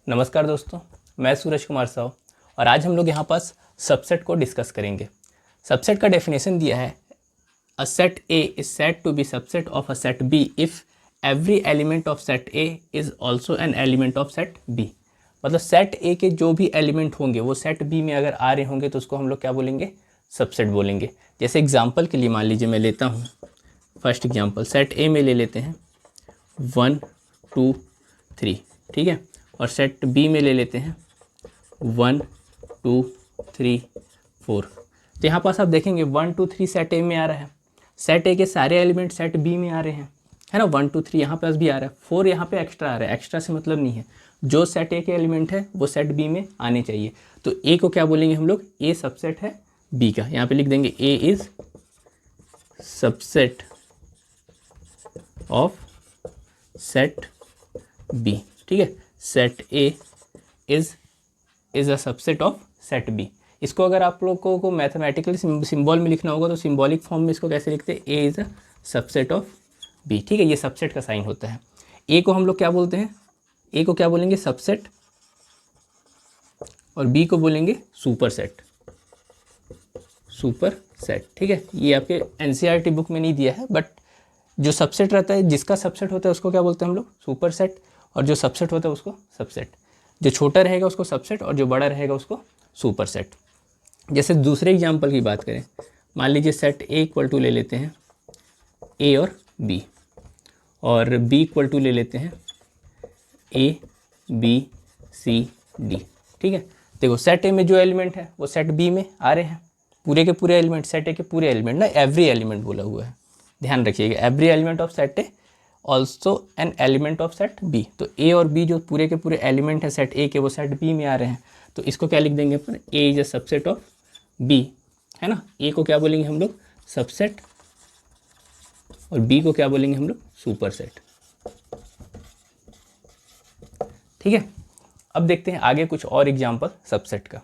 नमस्कार दोस्तों, मैं सूरज कुमार साव और आज हम लोग यहाँ पास सबसेट को डिस्कस करेंगे। सबसेट का डेफिनेशन दिया है, a set A is said to be subset of a set B if every element of set A is also an element of set B. मतलब सेट ए के जो भी element होंगे वो सेट बी में अगर आ रहे होंगे तो उसको हम लोग क्या बोलेंगे, सबसेट बोलेंगे। जैसे एग्जाम्पल के लिए मान लीजिए मैं लेता हूँ फर्स्ट एग्जाम्पल, सेट ए में ले लेते हैं 1 2 3, ठीक है, और सेट बी में ले लेते हैं 1 2 3 4। तो यहाँ पास आप देखेंगे 1 2 3 सेट ए में आ रहा है, सेट ए के सारे एलिमेंट सेट बी में आ रहे हैं, है ना। 1 2 3 यहाँ पास भी आ रहा है, 4 यहाँ पे एक्स्ट्रा आ रहा है। एक्स्ट्रा से मतलब नहीं है, जो सेट ए के एलिमेंट है वो सेट बी में आने चाहिए। तो ए को क्या बोलेंगे हम लोग, ए सबसेट है बी का। यहाँ पे लिख देंगे A is subset of set B, ठीक है। Set A is a subset of set B. इसको अगर आप लोगों को मैथमेटिकली सिंबल में लिखना होगा तो सिंबॉलिक फॉर्म में इसको कैसे लिखते हैं, A is a subset of B, ठीक है। ये सबसेट का साइन होता है। ए को हम लोग क्या बोलते हैं, ए को क्या बोलेंगे, सबसेट, और बी को बोलेंगे सुपर सेट, सुपर सेट, ठीक है। ये आपके एनसीईआरटी बुक में नहीं दिया है, बट जो सबसेट रहता है, जिसका सबसेट होता है उसको क्या बोलते हैं हम लोग, सुपर सेट, और जो सबसेट होता है उसको सबसेट। जो छोटा रहेगा उसको सबसेट और जो बड़ा रहेगा उसको सुपर सेट। जैसे दूसरे एग्जांपल की बात करें, मान लीजिए सेट ए इक्वल टू ले लेते हैं ए और बी, और बी इक्वल टू ले लेते हैं ए बी सी डी, ठीक है। देखो सेट ए में जो एलिमेंट है वो सेट बी में आ रहे हैं, पूरे के पूरे एलिमेंट, सेट ए के पूरे एलिमेंट ना, एवरी एलिमेंट बोला हुआ है, ध्यान रखिएगा, every element of set A also an element of set B. तो ए और बी जो पूरे के पूरे एलिमेंट है सेट ए के वो सेट बी में आ रहे हैं, तो इसको क्या लिख देंगे अपन, A is a subset of B, है ना। ए को क्या बोलेंगे हम लोग, सबसेट, और बी को क्या बोलेंगे हम लोग, सुपर सेट, ठीक है। अब देखते हैं आगे कुछ और एग्जाम्पल सबसेट का।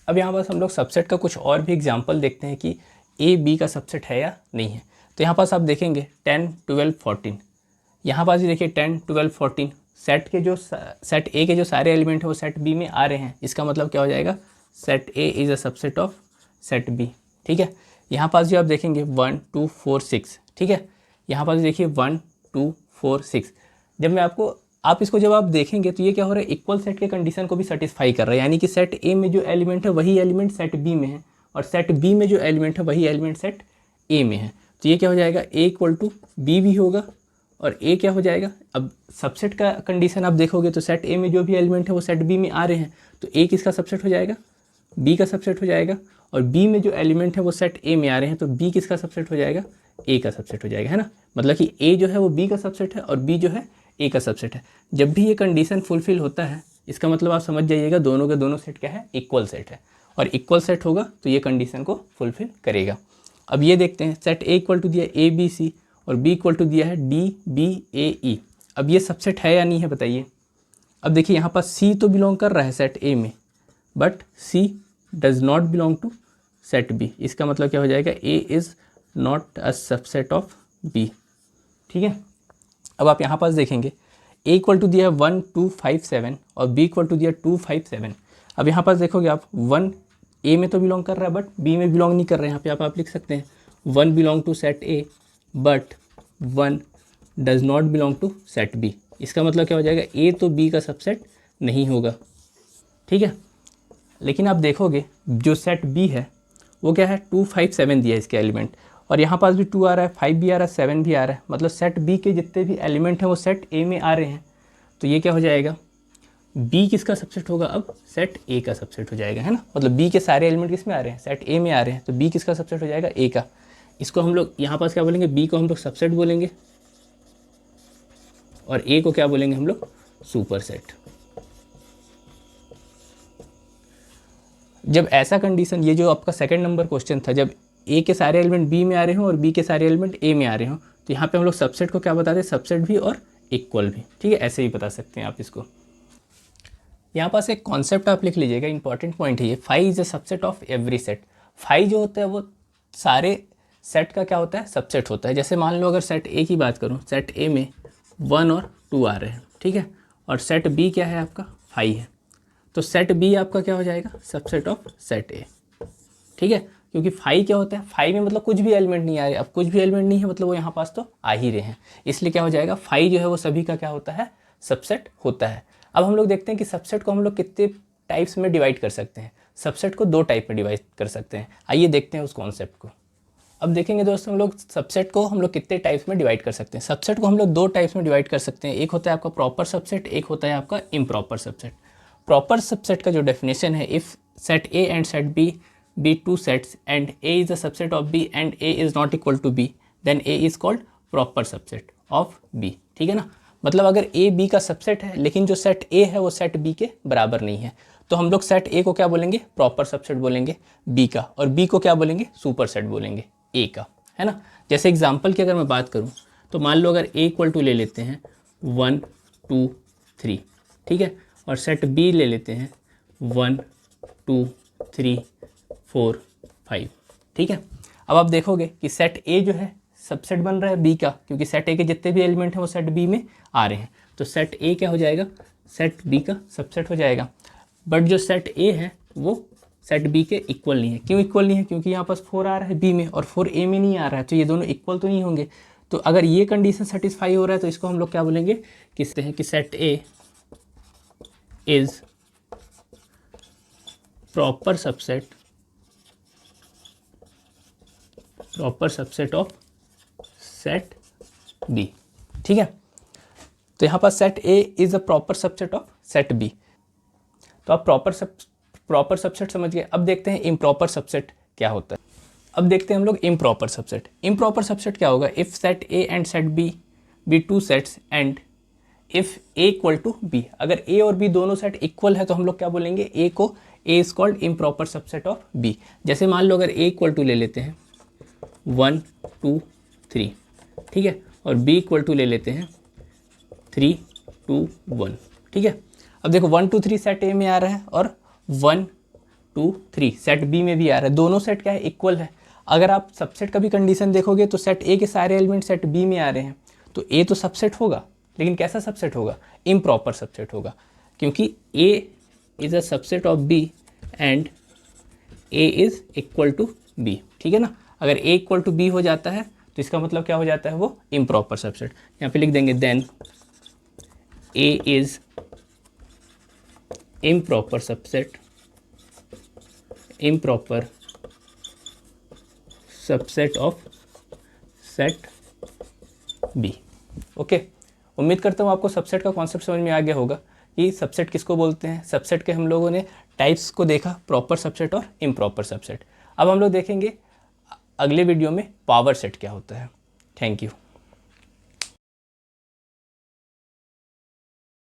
अब यहाँ पास हम लोग सबसेट का कुछ और भी एग्जाम्पल देखते हैं कि ए बी का सबसेट है या नहीं है। तो यहाँ पास आप देखेंगे 10 12 14, यहाँ पास भी देखिए 10 12 14, सेट के जो सेट ए के जो सारे एलिमेंट हैं वो सेट बी में आ रहे हैं। इसका मतलब क्या हो जाएगा, set A is a subset of set B, ठीक है। यहाँ पास जो आप देखेंगे 1 2 4 6, ठीक है। यहाँ पास देखिए 1 2 4 6। जब मैं आपको आप इसको जब आप देखेंगे तो ये क्या हो रहा है, इक्वल सेट के कंडीशन को भी सेटिस्फाई कर रहा है, यानी कि सेट ए में जो एलिमेंट है वही एलिमेंट सेट बी में है, और सेट बी में जो एलिमेंट है वही एलिमेंट सेट ए में है। तो ये क्या हो जाएगा, ए इक्वल टू बी भी होगा, और ए क्या हो जाएगा, अब सबसेट का कंडीशन आप देखोगे तो सेट ए में जो भी एलिमेंट है वो सेट बी में आ रहे हैं, तो ए किसका सबसेट हो जाएगा, बी का सबसेट हो जाएगा, और बी में जो एलिमेंट है वो सेट ए में आ रहे हैं, तो बी किसका सबसेट हो जाएगा, ए का सबसेट हो जाएगा, है ना। मतलब कि ए जो है वो बी का सबसेट है और बी जो है ए का सबसेट है। जब भी ये कंडीशन फुलफिल होता है, इसका मतलब आप समझ जाइएगा दोनों के दोनों सेट क्या है, इक्वल सेट है, और इक्वल सेट होगा तो ये कंडीशन को फुलफिल करेगा। अब ये देखते हैं, सेट ए इक्वल टू दिया ए बी सी, और बी इक्वल टू दिया है डी बी ए ई। अब ये सबसेट है या नहीं है बताइए। अब देखिए यहाँ पर सी तो बिलोंग कर रहा है सेट ए में, but C does not belong to set B. इसका मतलब क्या हो जाएगा, A is not a subset of B, ठीक है। अब आप यहाँ पास देखेंगे ए इक्वल टू दिया है 1 2 5 7 और बी इक्वल टू दिया 2 5 7। अब यहाँ पास देखोगे आप 1 ए में तो बिलोंग कर रहा है बट बी में बिलोंग नहीं कर रहे हैं। यहाँ पे आप लिख सकते हैं 1 belong to set A but 1 does not belong to set B. इसका मतलब क्या हो जाएगा, ए तो बी का सबसेट नहीं होगा, ठीक है। लेकिन आप देखोगे जो सेट बी है वो क्या है, 2 5 7 दिया है इसके एलिमेंट, और यहाँ पास भी 2 आ रहा है, 5 भी आ रहा है, 7 भी आ रहा है। मतलब सेट बी के जितने भी एलिमेंट हैं वो सेट ए में आ रहे हैं। तो ये क्या हो जाएगा, बी किसका सबसेट होगा, अब सेट ए का सबसेट हो जाएगा, है ना। मतलब बी के सारे एलिमेंट किस में आ रहे हैं, सेट ए में आ रहे हैं, तो बी किसका सबसेट हो जाएगा, ए का। इसको हम लोग यहाँ पास क्या बोलेंगे, बी को हम लोग सबसेट बोलेंगे, और ए को क्या बोलेंगे हम लोग, सुपर सेट। जब ऐसा कंडीशन, ये जो आपका सेकंड नंबर क्वेश्चन था, जब ए के सारे एलिमेंट बी में आ रहे हों और बी के सारे एलिमेंट ए में आ रहे हों, तो यहाँ पे हम लोग सबसेट को क्या बताते हैं, सबसेट भी और इक्वल भी, ठीक है। ऐसे ही बता सकते हैं आप इसको। यहाँ पास एक कॉन्सेप्ट आप लिख लीजिएगा, इंपॉर्टेंट पॉइंट है ये, phi is a subset of every set. Phi जो होता है वो सारे सेट का क्या होता है, सबसेट होता है। जैसे मान लो अगर सेट ए की बात करूँ, सेट ए में 1 और 2 आ रहे हैं, ठीक है, और सेट बी क्या है आपका, फाई है। तो सेट बी आपका क्या हो जाएगा, सबसेट ऑफ सेट ए। ठीक है, क्योंकि फाई क्या होता है, फाई में मतलब कुछ भी एलिमेंट नहीं आ रहे। अब कुछ भी एलिमेंट नहीं है मतलब वो यहाँ पास तो आ ही रहे हैं, इसलिए क्या हो जाएगा, फाई जो है वो सभी का क्या होता है, सबसेट होता है। अब हम लोग देखते हैं कि सबसेट को हम लोग कितने टाइप्स में डिवाइड कर सकते हैं। सबसेट को 2 टाइप में डिवाइड कर सकते हैं। आइए देखते हैं उस कॉन्सेप्ट को। अब देखेंगे दोस्तों हम लोग सबसेट को हम लोग कितने टाइप्स में डिवाइड कर सकते हैं। सबसेट को हम लोग 2 टाइप्स में डिवाइड कर सकते हैं। एक होता है आपका प्रॉपर सबसेट, एक होता है आपका इम्प्रॉपर सबसेट। प्रॉपर सबसेट का जो डेफिनेशन है, if set A and set B be 2 sets and A is a subset of B and A is not equal to B, then A is called proper subset of B। ठीक है ना, मतलब अगर A B का subset है लेकिन जो set A है वो सेट B के बराबर नहीं है, तो हम लोग सेट A को क्या बोलेंगे, प्रॉपर सबसेट बोलेंगे B का, और B को क्या बोलेंगे, सुपर सेट बोलेंगे A का, है ना। जैसे एग्जाम्पल की अगर मैं बात करूँ तो मान लो अगर A इक्वल टू ले लेते हैं 1 2 3, ठीक है, और सेट B ले लेते हैं 1 2 3 4 5, ठीक है। अब आप देखोगे कि सेट ए जो है सबसेट बन रहा है बी का, क्योंकि सेट ए के जितने भी एलिमेंट हैं वो सेट बी में आ रहे हैं, तो सेट ए क्या हो जाएगा, सेट बी का सबसेट हो जाएगा। बट जो सेट ए है वो सेट बी के इक्वल नहीं है। क्यों इक्वल नहीं है, क्योंकि यहाँ पास 4 आ रहा है बी में और 4 ए में नहीं आ रहा है, तो ये दोनों इक्वल तो नहीं होंगे। तो अगर ये कंडीशन सेटिस्फाई हो रहा है तो इसको हम लोग क्या बोलेंगे, किसते हैं कि set A is proper subset of set B. ठीक है, तो यहाँ पर set A is a proper subset of set B. तो आप प्रॉपर सबसेट समझ गए। अब देखते हैं इम्प्रॉपर सबसेट क्या होता है। अब देखते हैं हम लोग इम्प्रॉपर सबसेट। इम्प्रॉपर सबसेट क्या होगा, if set A and set B be 2 sets and if A equal to B, अगर ए और बी दोनों सेट इक्वल है तो हम लोग क्या बोलेंगे, ए को, A is called improper subset of B. जैसे मान लो अगर ए इक्वल टू ले लेते हैं 1 2 3, ठीक है, और b इक्वल टू ले लेते हैं 3 2 1, ठीक है। अब देखो 1 2 3 सेट ए में आ रहा है और 1 2 3 सेट बी में भी आ रहा है, दोनों सेट क्या है, इक्वल है। अगर आप सबसेट का भी कंडीशन देखोगे तो सेट ए के सारे एलिमेंट सेट बी में आ रहे हैं, तो ए तो सबसेट होगा, लेकिन कैसा सबसेट होगा, इम्प्रॉपर सबसेट होगा, क्योंकि A is a subset of B and A is equal to B. ठीक है ना, अगर a इक्वल टू बी हो जाता है तो इसका मतलब क्या हो जाता है, वो इम्प्रॉपर सबसेट। यहाँ पे लिख देंगे then a is improper subset of set b। Okay, उम्मीद करता हूँ आपको सबसेट का कॉन्सेप्ट समझ में आ गया होगा कि सबसेट किसको बोलते हैं। सबसेट के हम लोगों ने टाइप्स को देखा, प्रॉपर सबसेट और इम्प्रॉपर सबसेट। अब हम लोग देखेंगे अगले वीडियो में पावर सेट क्या होता है। Thank you.